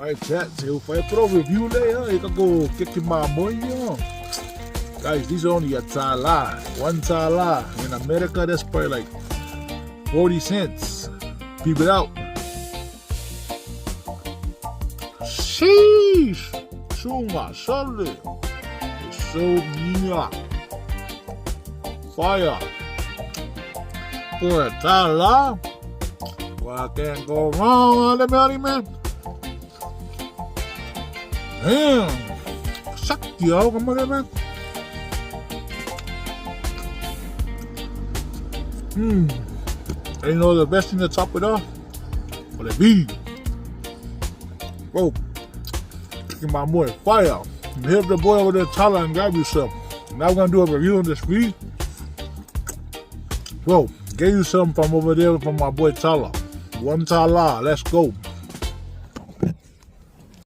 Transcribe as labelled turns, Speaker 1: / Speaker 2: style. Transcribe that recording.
Speaker 1: Alright, chat. So if I throw a review there, you can go Keke Mamoe. Guys, these are only a tala. One tala. In America, that's probably like 40 cents. Peep it out. Sheesh! Suma, solid. So yeah. Fire. For a tala. Well, I can't go wrong on the belly, man. Damn. Sakti ako kamari, man. And you know the best thing to top it off? Well, the beef. Bro, Keke Mamoe, fire. Hit the boy over there, Tyler, and grab you some. Now we're gonna do a review on this beef. Bro, gave you something from over there from my boy Tyler. One Tyler, let's go.